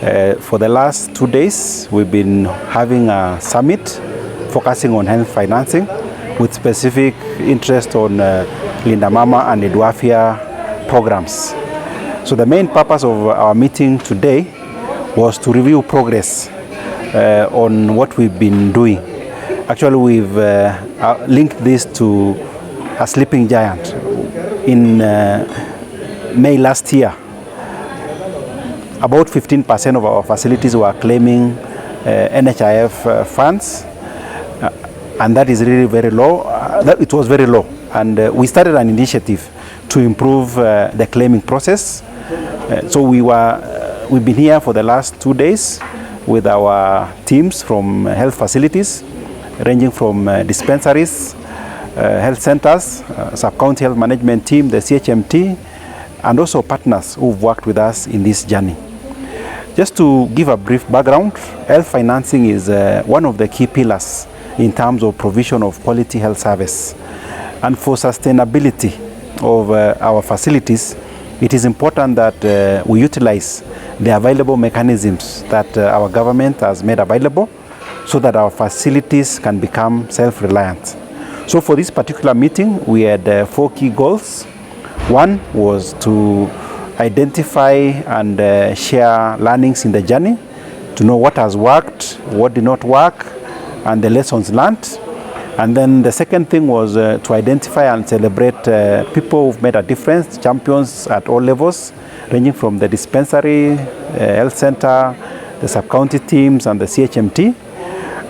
For the last 2 days, we've been having a summit focusing on health financing with specific interest on Linda Mama and Edwafia programs. So the main purpose of our meeting today was to review progress on what we've been doing. Actually, we've linked this to a sleeping giant. In May last year, about 15% of our facilities were claiming NHIF funds, and that is really very low. It was very low, and we started an initiative to improve the claiming process. So we've been here for the last 2 days with our teams from health facilities, ranging from dispensaries, health centers, sub-county health management team, the CHMT, and also partners who've worked with us in this journey. Just to give a brief background, health financing is one of the key pillars in terms of provision of quality health service. And for sustainability of our facilities, it is important that we utilize the available mechanisms that our government has made available so that our facilities can become self-reliant. So for this particular meeting, we had 4 key goals. One was to identify and share learnings in the journey, to know what has worked, what did not work, and the lessons learned. And then the second thing was to identify and celebrate people who've made a difference, champions at all levels, ranging from the dispensary, health center, the sub-county teams, and the CHMT.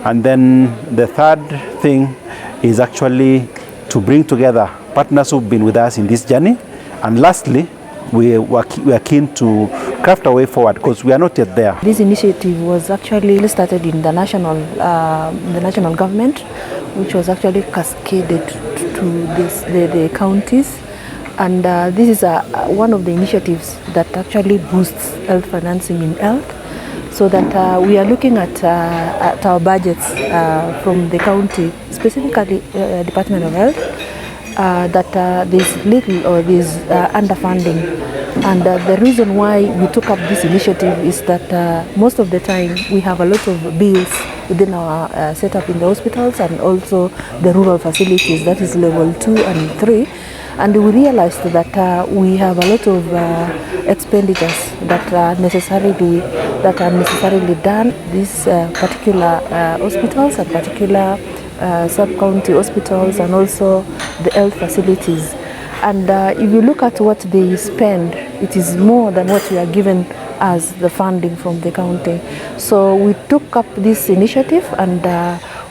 And then the third thing is actually to bring together partners who've been with us in this journey. And lastly, we are keen to craft a way forward because we are not yet there. This initiative was actually started in the national government, which was actually cascaded to the counties. And this is one of the initiatives that actually boosts health financing in health, so that we are looking at our budgets from the county, specifically Department of Health, that there's little or there's underfunding. And the reason why we took up this initiative is that most of the time we have a lot of bills within our setup in the hospitals and also the rural facilities, that is level 2 and 3. And we realized that we have a lot of expenditures that are necessarily done. These particular hospitals and particular sub-county hospitals and also the health facilities. And if you look at what they spend, it is more than what we are given as the funding from the county. So we took up this initiative and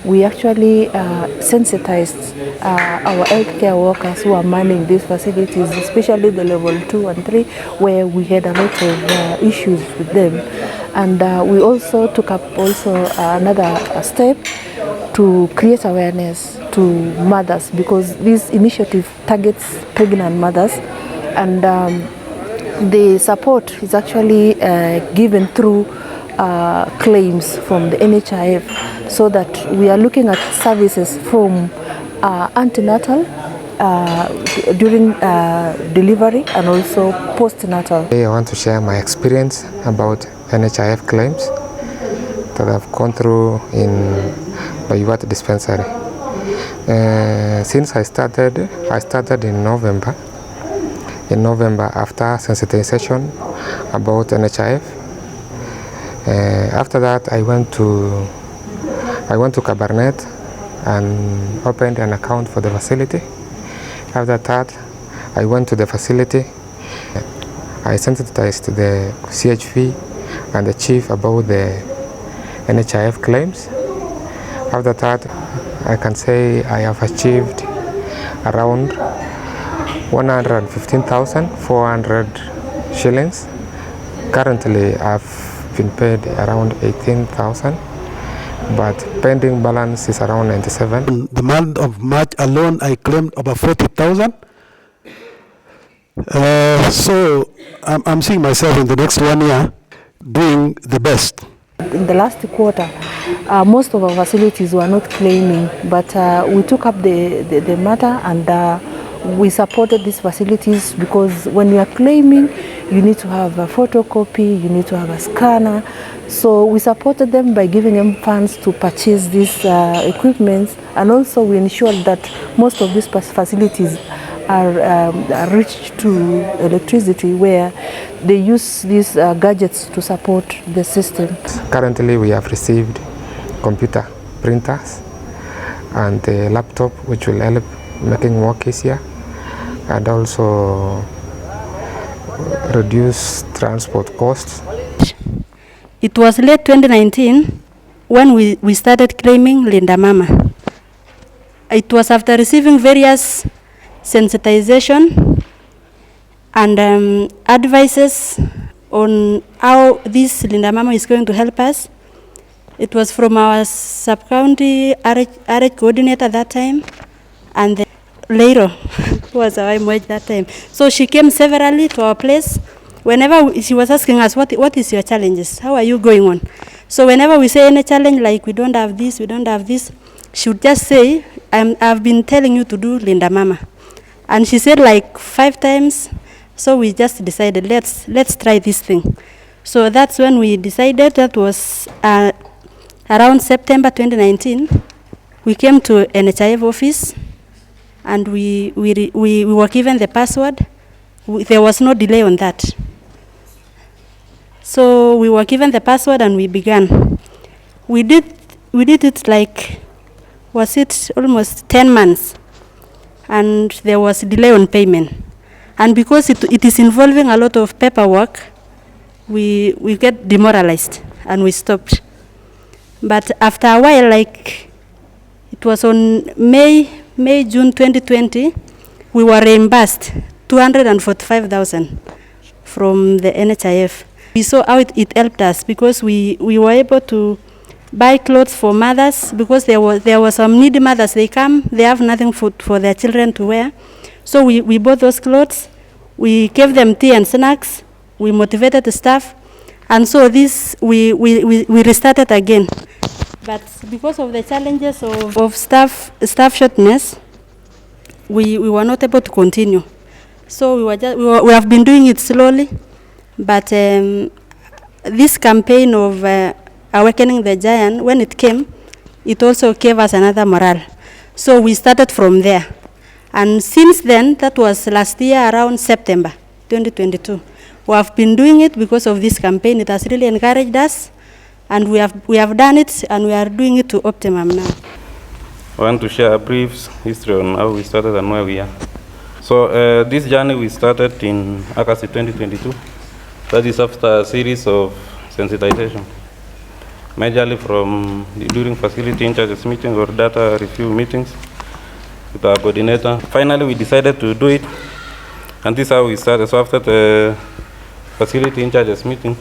we actually sensitized our healthcare workers who are manning these facilities, especially the level 2 and 3, where we had a lot of issues with them. And we also took up another step to create awareness to mothers, because this initiative targets pregnant mothers, and the support is actually given through claims from the NHIF, so that we are looking at services from antenatal, during delivery, and also postnatal. I want to share my experience about NHIF claims that I've gone through in Bayuat dispensary. Since I started in November. In November, after sensitization about NHIF. After that, I went to Cabernet and opened an account for the facility. After that, I went to the facility. I sensitized the CHV and the chief about the NHIF claims. After that, I can say I have achieved around 115,400 shillings. Currently, I've been paid around 18,000, but pending balance is around 97. In the month of March alone, I claimed over 40,000. So I'm seeing myself in the next 1 year doing the best. In the last quarter, most of our facilities were not claiming, but we took up the matter, and we supported these facilities because when you are claiming, you need to have a photocopy, you need to have a scanner. So we supported them by giving them funds to purchase these equipment, and also we ensured that most of these facilities are reached to electricity, where they use these gadgets to support the system. Currently we have received computer printers and a laptop which will help making work easier and also reduce transport costs. It was late 2019 when we started claiming Linda Mama. It was after receiving various sensitization and advices on how this Linda Mama is going to help us. It was from our sub-county RH coordinator that time, and then later was our MWH that time. So she came severally to our place. Whenever she was asking us, what is your challenges? How are you going on? So whenever we say any challenge, like we don't have this, she would just say, I've been telling you to do Linda Mama. And she said like 5 times, so we just decided, let's try this thing. So that's when we decided. That was around September 2019. We came to NHIF office, and we were given the password. There was no delay on that. So we were given the password and we began. We did it like, was it almost 10 months? And there was delay on payment. And because it is involving a lot of paperwork, we get demoralized and we stopped. But after a while, like it was on June 2020, we were reimbursed 245,000 from the NHIF. We saw how it helped us because we were able to buy clothes for mothers, because there were some needy mothers. They come, they have nothing for their children to wear. So we bought those clothes, we gave them tea and snacks, we motivated the staff, and so this we restarted again. But because of the challenges of staff shortness, we were not able to continue. So we have been doing it slowly, but this campaign of Awakening the Giant, when it came, it also gave us another morale. So we started from there. And since then, that was last year around September 2022, we have been doing it because of this campaign. It has really encouraged us, and we have done it, and we are doing it to optimum now. I want to share a brief history on how we started and where we are. So this journey we started in August 2022. That is after a series of sensitization, majorly during facility in-charges meetings or data review meetings with our coordinator. Finally, we decided to do it, and this is how we started. So after the facility in-charges meeting,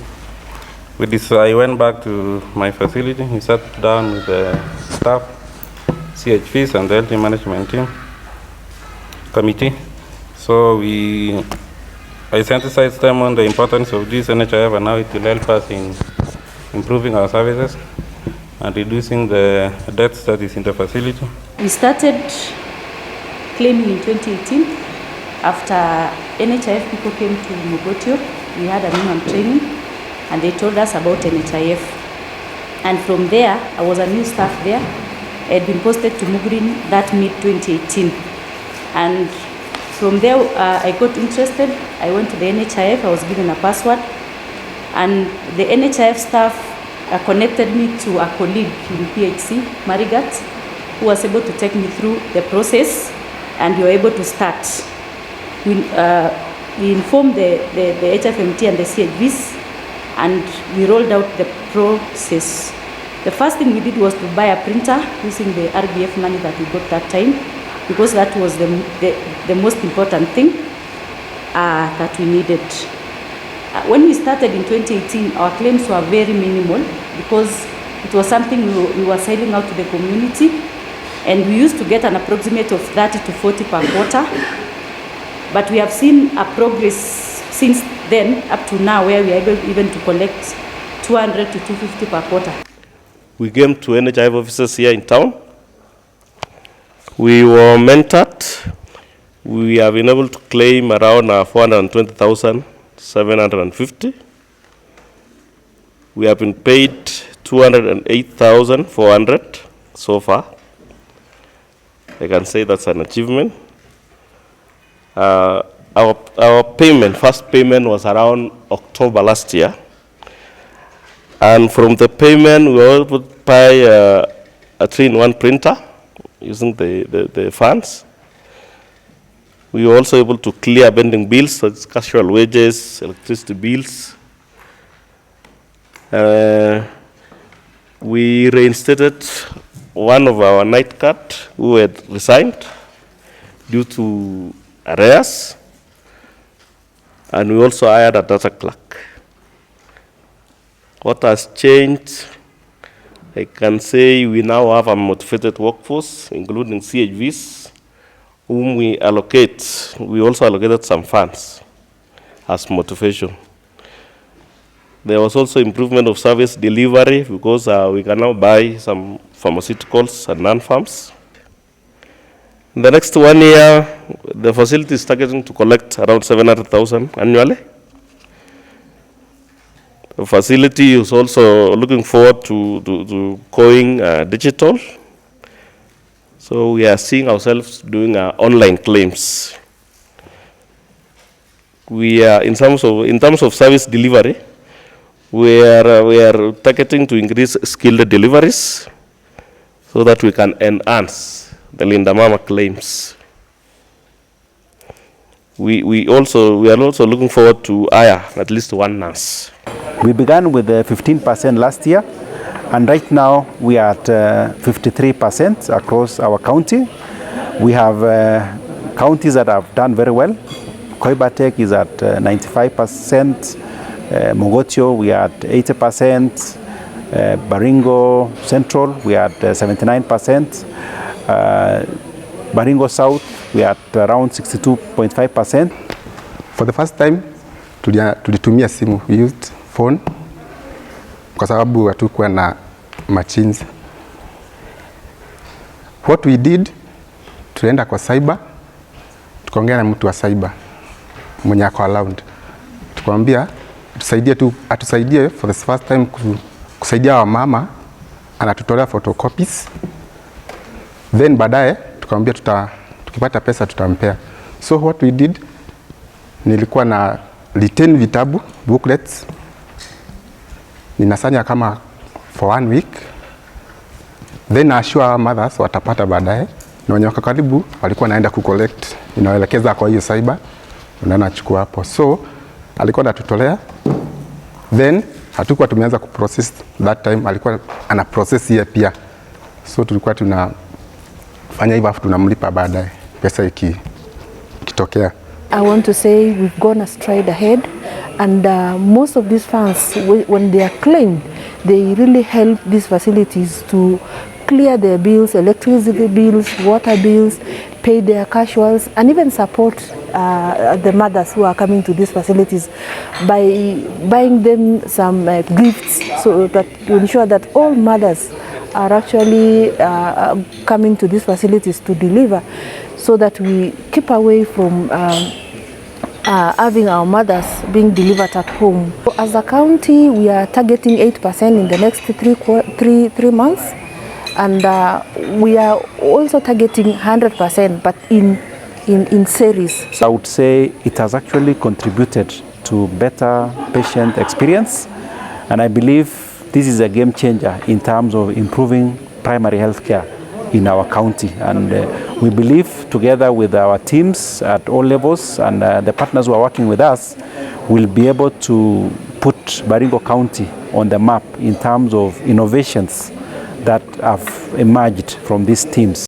I went back to my facility. We sat down with the staff, CHPs, and the health management team committee. So I sensitized them on the importance of this NHIF, and how it will help us in improving our services and reducing the deaths that is in the facility. We started claiming in 2018 after NHIF people came to Mogotio. We had a minimum training, and they told us about NHIF. And from there, I was a new staff there. I had been posted to Mugurin that mid-2018. And from there, I got interested. I went to the NHIF. I was given a password. And the NHIF staff connected me to a colleague in PHC, Marigat, who was able to take me through the process, and we were able to start. We informed the HFMT and the CHVs, and we rolled out the process. The first thing we did was to buy a printer using the RBF money that we got that time, because that was the most important thing that we needed. When we started in 2018, our claims were very minimal because it was something we were selling out to the community, and we used to get an approximate of 30 to 40 per quarter. But we have seen a progress since then up to now, where we are able even to collect 200 to 250 per quarter. We came to NHIF offices here in town. We were mentored We have been able to claim around 420,750. We have been paid 208,400 so far. I can say that's an achievement. Our payment, first payment was around October last year. And from the payment, we were able to buy a 3-in-1 printer using the funds. We were also able to clear pending bills, such as casual wages, electricity bills. We reinstated one of our night guard who had resigned due to arrears. And we also hired a data clerk. What has changed? I can say we now have a motivated workforce, including CHVs, whom we allocate. We also allocated some funds as motivation. There was also improvement of service delivery because we can now buy some pharmaceuticals and non-farms. In the next 1 year, the facility is targeting to collect around 700,000 annually. The facility is also looking forward to going digital. So we are seeing ourselves doing online claims. We are in terms of service delivery, we are targeting to increase skilled deliveries so that we can enhance the Linda Mama claims. We are also looking forward to hire at least one nurse. We began with 15% last year, and right now we are at 53% across our county. We have counties that have done very well. Koibatek is at 95%, Mogotio we are at 80%, Baringo Central we are at 79%, Baringo South we are at around 62.5%. For the first time tulitumia simu, we used phone kwa sababu hatukuwa na machines. What we did, tulienda kwa cyber, tukaongea na mtu wa cyber mwenye ako around, tukamwambia atusaidie for the first time kusaidia wa mama, anatutolea photocopies, then baadaye tukamwambia tukipata pesa tutampea. So what we did, nilikuwa na retain vitabu, booklets, ninasanya kama for 1 week, then assure our mothers watapata baadaye, na wenye wako karibu walikuwa naenda kucollect, inaelekeza kwa hiyo cyber, unaona chukua hapo. So alikuwa anatutolea, then hatukuwa tumeanza kuprocess that time, alikuwa ana process yeye pia. So tulikuwa tunafanya hivyo afu tunamlipa baadaye pesa ikitokea. I want to say we've gone a stride ahead, and most of these funds, when they are claimed, they really help these facilities to clear their bills, electricity bills, water bills, pay their casuals, and even support the mothers who are coming to these facilities by buying them some gifts, so that to ensure that all mothers are actually coming to these facilities to deliver, so that we keep away from having our mothers being delivered at home. As a county, we are targeting 8% in the next three months, and we are also targeting 100%, but in series. So I would say it has actually contributed to better patient experience, and I believe this is a game changer in terms of improving primary health care in our county, and we believe together with our teams at all levels and the partners who are working with us, we'll be able to put Baringo County on the map in terms of innovations that have emerged from these teams.